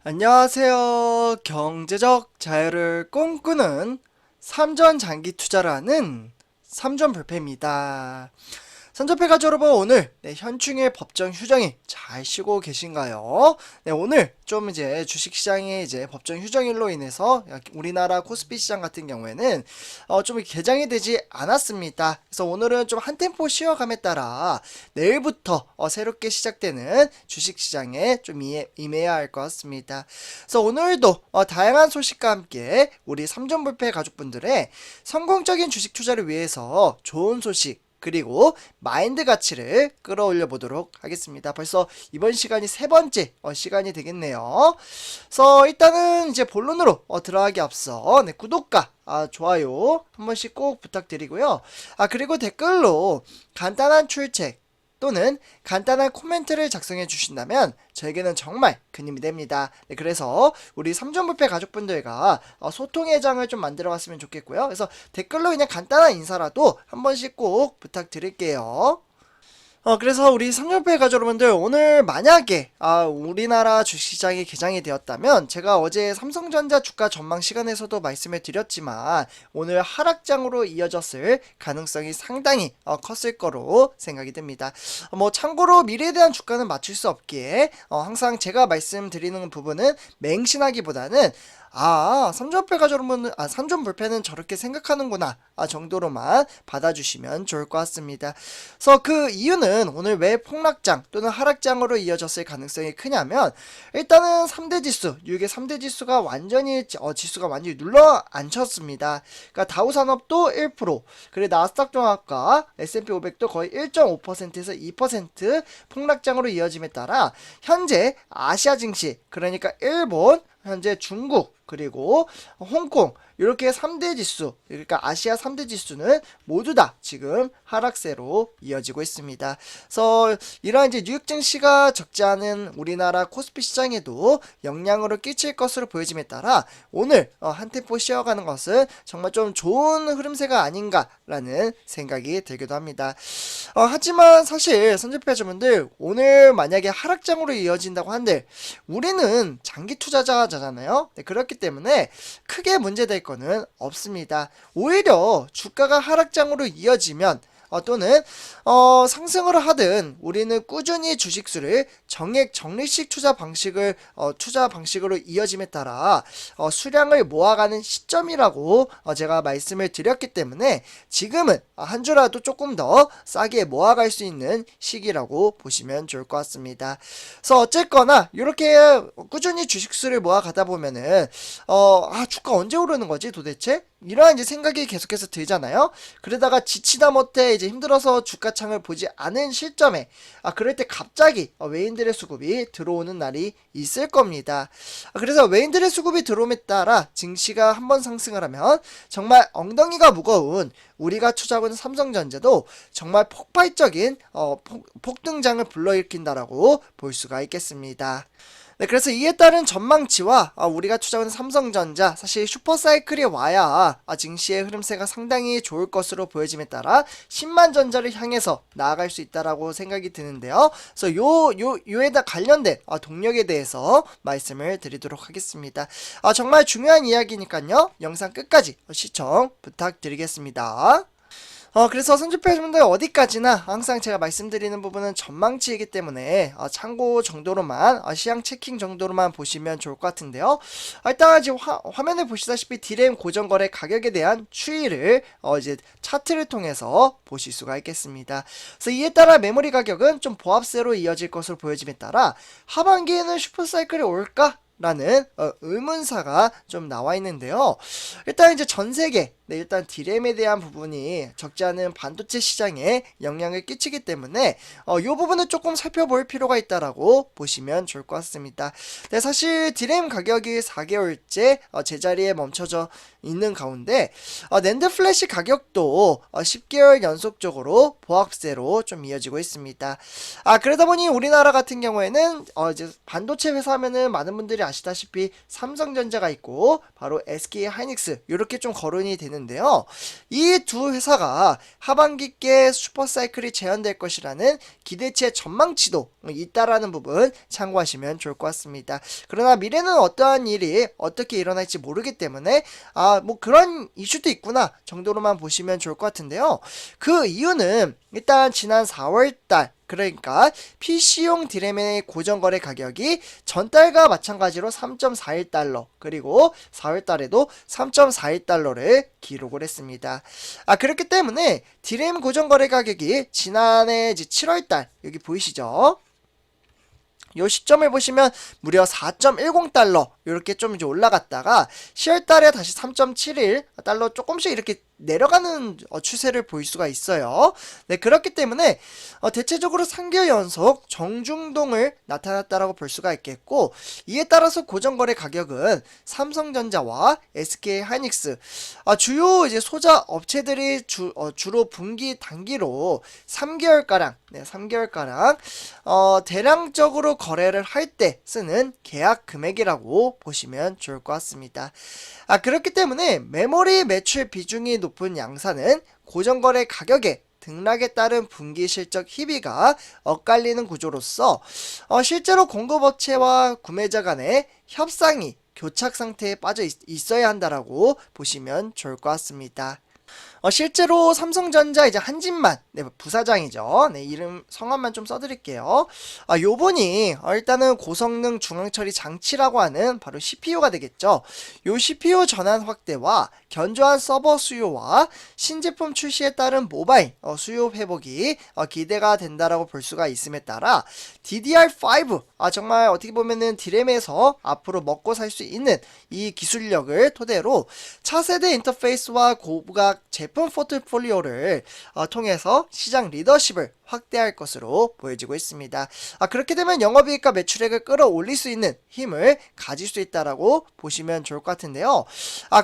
안녕하세요. 경제적 자유를 꿈꾸는 삼전 장기 투자를 하는 삼전불패입니다. 삼전패 가족 여러분, 오늘 현충일 법정 휴정일 잘 쉬고 계신가요? 오늘 좀 이제 주식시장의 이제 법정 휴정일로 인해서 우리나라 코스피 시장 같은 경우에는 좀 개장이 되지 않았습니다. 그래서 오늘은 좀 한 템포 쉬어감에 따라 내일부터 새롭게 시작되는 주식시장에 좀 임해야 할 것 같습니다. 그래서 오늘도 다양한 소식과 함께 우리 삼전불패 가족분들의 성공적인 주식 투자를 위해서 좋은 소식 그리고 마인드 가치를 끌어올려 보도록 하겠습니다. 벌써 이번 시간이 세 번째 시간이 되겠네요. 그래서 일단은 이제 본론으로 들어가기 앞서 구독과 좋아요 한 번씩 꼭 부탁드리고요. 그리고 댓글로 간단한 출첵 또는 간단한 코멘트를 작성해 주신다면 저에게는 정말 큰 힘이 됩니다. 그래서 우리 삼전불패 가족분들과 소통의 장을 좀 만들어 갔으면 좋겠고요. 그래서 댓글로 그냥 간단한 인사라도 한 번씩 꼭 부탁드릴게요. 그래서 우리 삼전패 가족 여러분들, 오늘 만약에 우리나라 주식시장이 개장이 되었다면 제가 어제 삼성전자 주가 전망 시간에서도 말씀을 드렸지만 오늘 하락장으로 이어졌을 가능성이 상당히 컸을 거로 생각이 됩니다. 참고로 미래에 대한 주가는 맞출 수 없기에 항상 제가 말씀드리는 부분은 맹신하기보다는 삼전패 가족 여러분, 삼전불패는 저렇게 생각하는구나 정도로만 받아주시면 좋을 것 같습니다. 그래서 그 이유는 오늘 왜 폭락장 또는 하락장으로 이어졌을 가능성이 크냐면, 일단은 3대 지수, 뉴욕의 3대 지수가 완전히 지수가 완전히 눌러 앉혔습니다. 그러니까 다우산업도 1%, 그리고 나스닥 종합과 S&P 500도 거의 1.5%에서 2% 폭락장으로 이어짐에 따라 현재 아시아 증시, 그러니까 일본, 현재 중국, 그리고 홍콩, 이렇게 3대 지수, 그러니까 아시아 3대 지수는 모두 다 지금 하락세로 이어지고 있습니다. 그래서 이러한 이제 뉴욕 증시가 적지 않은 우리나라 코스피 시장에도 영향으로 끼칠 것으로 보여짐에 따라 오늘 한 템포 쉬어가는 것은 정말 좀 좋은 흐름세가 아닌가라는 생각이 들기도 합니다. 하지만 사실 선제패자분들, 오늘 만약에 하락장으로 이어진다고 한들 우리는 장기 투자자잖아요. 그렇기 때문에 크게 문제될 거는 없습니다. 오히려 주가가 하락장으로 이어지면 또는 상승을 하든 우리는 꾸준히 주식수를 정액 적립식 투자 방식으로 이어짐에 따라 수량을 모아가는 시점이라고 제가 말씀을 드렸기 때문에 지금은 한 주라도 조금 더 싸게 모아갈 수 있는 시기라고 보시면 좋을 것 같습니다. 그래서 어쨌거나 이렇게 꾸준히 주식수를 모아가다 보면은 주가 언제 오르는 거지 도대체? 이러한 이제 생각이 계속해서 들잖아요. 그러다가 지치다 못해 이제 힘들어서 주가창을 보지 않은 시점에 그럴 때 갑자기 외인들의 수급이 들어오는 날이 있을 겁니다. 그래서 외인들의 수급이 들어옴에 따라 증시가 한번 상승을 하면 정말 엉덩이가 무거운 우리가 투자하고 있는 삼성전자도 정말 폭발적인 폭등장을 불러일으킨다라고 볼 수가 있겠습니다. 그래서 이에 따른 전망치와 우리가 투자하는 삼성전자, 사실 슈퍼사이클이 와야 증시의 흐름세가 상당히 좋을 것으로 보여짐에 따라 10만 전자를 향해서 나아갈 수 있다라고 생각이 드는데요. 그래서 요에다 관련된 동력에 대해서 말씀을 드리도록 하겠습니다. 정말 중요한 이야기니까요. 영상 끝까지 시청 부탁드리겠습니다. 그래서 선주표분들 어디까지나 항상 제가 말씀드리는 부분은 전망치이기 때문에 참고 정도로만 시향 체킹 정도로만 보시면 좋을 것 같은데요. 일단 지금 화면에 보시다시피 디램 고정거래 가격에 대한 추이를 이제 차트를 통해서 보실 수가 있겠습니다. 그래서 이에 따라 메모리 가격은 좀 보합세로 이어질 것으로 보여짐에 따라 하반기에는 슈퍼사이클이 올까? 라는 의문사가 좀 나와 있는데요. 일단 이제 전 세계 일단 디램에 대한 부분이 적지 않은 반도체 시장에 영향을 끼치기 때문에 이 부분을 조금 살펴볼 필요가 있다라고 보시면 좋을 것 같습니다. 사실 디램 가격이 4개월째 제자리에 멈춰져 있는 가운데 낸드 플래시 가격도 10개월 연속적으로 보합세로 좀 이어지고 있습니다. 그러다 보니 우리나라 같은 경우에는 이제 반도체 회사 하면은 많은 분들이 아시다시피 삼성전자가 있고 바로 SK하이닉스 이렇게 좀 거론이 되는데요. 이 두 회사가 하반기께 슈퍼사이클이 재현될 것이라는 기대치의 전망치도 있다라는 부분 참고하시면 좋을 것 같습니다. 그러나 미래는 어떠한 일이 어떻게 일어날지 모르기 때문에 뭐 그런 이슈도 있구나 정도로만 보시면 좋을 것 같은데요. 그 이유는 일단 지난 4월달 그러니까 PC용 디램의 고정거래 가격이 전달과 마찬가지로 3.41달러 그리고 4월달에도 3.41달러를 기록을 했습니다. 그렇기 때문에 디램 고정거래 가격이 지난해 이제 7월달 여기 보이시죠? 요 시점을 보시면 무려 4.10달러 이렇게 좀 이제 올라갔다가 10월달에 다시 3.71달러 조금씩 이렇게 내려가는 추세를 볼 수가 있어요. 네, 그렇기 때문에 대체적으로 3개월 연속 정중동을 나타났다라고 볼 수가 있겠고, 이에 따라서 고정거래 가격은 삼성전자와 SK하이닉스 주요 이제 소자 업체들이 주로 분기 단기로 3개월가량 네, 3개월가량 대량적으로 거래를 할 때 쓰는 계약 금액이라고 보시면 좋을 것 같습니다. 그렇기 때문에 메모리 매출 비중이 높은 양사는 고정거래 가격에 등락에 따른 분기 실적 희비가 엇갈리는 구조로서 실제로 공급업체와 구매자 간의 협상이 교착 상태에 빠져 있어야 한다라고 보시면 좋을 것 같습니다. 실제로 삼성전자 이제 한진만 네, 부사장이죠. 네, 이름 성함만 좀 써드릴게요. 요분이 일단은 고성능 중앙처리 장치라고 하는 바로 CPU가 되겠죠. 요 CPU 전환 확대와 견조한 서버 수요와 신제품 출시에 따른 모바일 수요 회복이 기대가 된다라고 볼 수가 있음에 따라 DDR5 정말 어떻게 보면은 디램에서 앞으로 먹고 살 수 있는 이 기술력을 토대로 차세대 인터페이스와 고부각 제품 포트폴리오를 통해서 시장 리더십을 확대할 것으로 보여지고 있습니다. 그렇게 되면 영업이익과 매출액을 끌어올릴 수 있는 힘을 가질 수 있다라고 보시면 좋을 것 같은데요.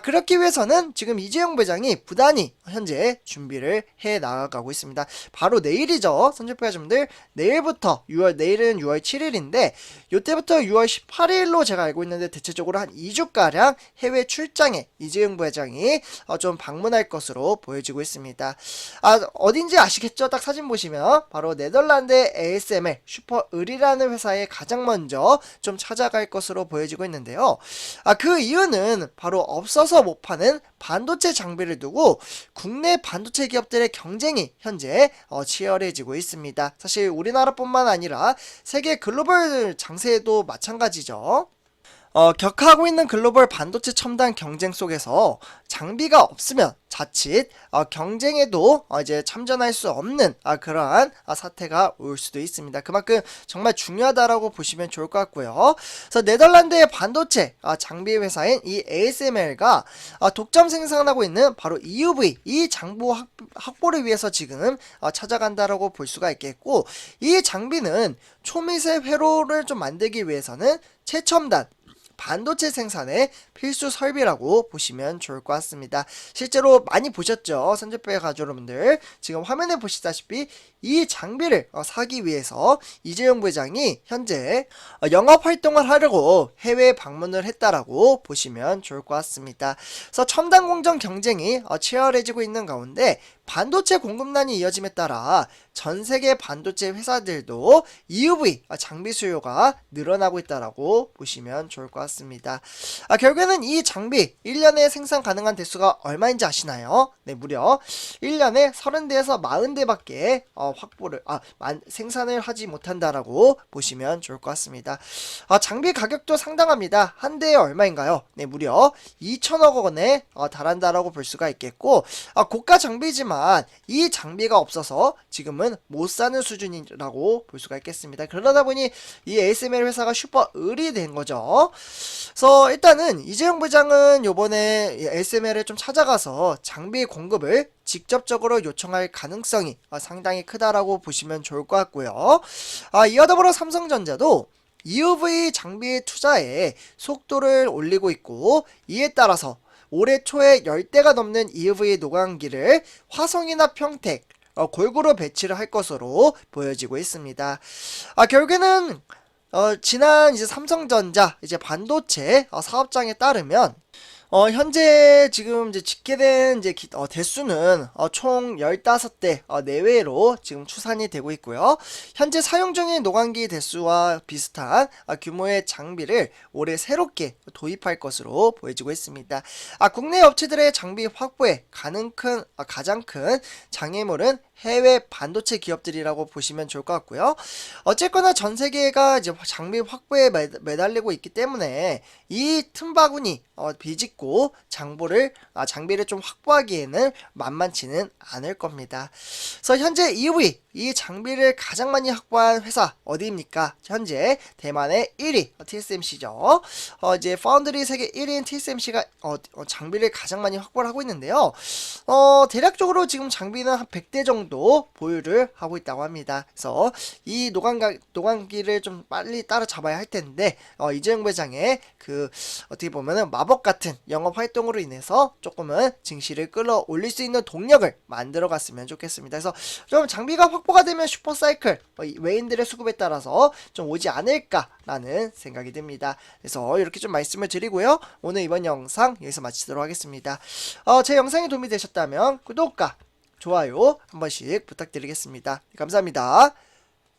그렇기 위해서는 지금 이재용 부회장이 부단히 현재 준비를 해 나가고 있습니다. 바로 내일이죠. 선전표자분들 내일부터 내일은 6월 7일인데 이때부터 6월 18일로 제가 알고 있는데 대체적으로 한 2주가량 해외 출장에 이재용 부회장이 좀 방문할 것으로 보여지고 있습니다. 어딘지 아시겠죠? 딱 사진 보시면 바로 네덜란드의 ASML 슈퍼을이라는 회사에 가장 먼저 좀 찾아갈 것으로 보여지고 있는데요. 그 이유는 바로 없어서 못 파는 반도체 장비를 두고 국내 반도체 기업들의 경쟁이 현재 치열해지고 있습니다. 사실 우리나라뿐만 아니라 세계 글로벌 장세도 마찬가지죠. 격하고 있는 글로벌 반도체 첨단 경쟁 속에서 장비가 없으면 자칫 경쟁에도 이제 참전할 수 없는 그러한 사태가 올 수도 있습니다. 그만큼 정말 중요하다라고 보시면 좋을 것 같고요. 그래서 네덜란드의 반도체 장비 회사인 이 ASML가 독점 생산하고 있는 바로 EUV 이 장부 확보를 위해서 지금 찾아간다라고 볼 수가 있겠고, 이 장비는 초미세 회로를 좀 만들기 위해서는 최첨단 반도체 생산의 필수 설비라고 보시면 좋을 것 같습니다. 실제로 많이 보셨죠? 선제표의 가족 여러분들. 지금 화면에 보시다시피 이 장비를 사기 위해서 이재용 부회장이 현재 영업 활동을 하려고 해외 방문을 했다라고 보시면 좋을 것 같습니다. 그래서 첨단 공정 경쟁이 치열해지고 있는 가운데 반도체 공급난이 이어짐에 따라 전 세계 반도체 회사들도 EUV 장비 수요가 늘어나고 있다라고 보시면 좋을 것 같습니다. 결국에는 이 장비 1년에 생산 가능한 대수가 얼마인지 아시나요? 네, 무려 1년에 30대에서 40대밖에 확보를 생산을 하지 못한다라고 보시면 좋을 것 같습니다. 장비 가격도 상당합니다. 한 대에 얼마인가요? 네, 무려 2천억 원에 달한다라고 볼 수가 있겠고, 고가 장비지만 이 장비가 없어서 지금은 못 사는 수준이라고 볼 수가 있겠습니다. 그러다 보니 이 ASML 회사가 슈퍼을이 된 거죠. 그래서 일단은 이재용 부장은 요번에 ASML을 좀 찾아가서 장비 공급을 직접적으로 요청할 가능성이 상당히 크다라고 보시면 좋을 것 같고요. 이와 더불어 삼성전자도 EUV 장비 투자에 속도를 올리고 있고, 이에 따라서 올해 초에 10대가 넘는 EUV 노광기를 화성이나 평택 골고루 배치를 할 것으로 보여지고 있습니다. 결국에는 지난 이제 삼성전자 이제 반도체 사업장에 따르면 현재 지금 이제 집계된 이제 대수는 총 15대 내외로 지금 추산이 되고 있고요. 현재 사용 중인 노광기 대수와 비슷한 규모의 장비를 올해 새롭게 도입할 것으로 보여지고 있습니다. 국내 업체들의 장비 확보에 가장 큰 장애물은 해외 반도체 기업들이라고 보시면 좋을 것 같고요. 어쨌거나 전 세계가 이제 장비 확보에 매달리고 있기 때문에 이 틈바구니 비집고 장비를 좀 확보하기에는 만만치는 않을 겁니다. 그래서 현재 EUV 이 장비를 가장 많이 확보한 회사 어디입니까? 현재 대만의 1위 TSMC죠. 이제 파운드리 세계 1위인 TSMC가 장비를 가장 많이 확보를 하고 있는데요. 대략적으로 지금 장비는 한 100대 정도 보유를 하고 있다고 합니다. 그래서 이 노광기를 좀 빨리 따라잡아야 할 텐데 이재용 회장의 어떻게 보면은 마법 같은 영업 활동으로 인해서 조금은 증시를 끌어올릴 수 있는 동력을 만들어 갔으면 좋겠습니다. 그래서 좀 장비가 확보가 되면 슈퍼사이클 외인들의 수급에 따라서 좀 오지 않을까라는 생각이 듭니다. 그래서 이렇게 좀 말씀을 드리고요. 오늘 이번 영상 여기서 마치도록 하겠습니다. 제 영상이 도움이 되셨다면 구독과 좋아요 한 번씩 부탁드리겠습니다. 감사합니다.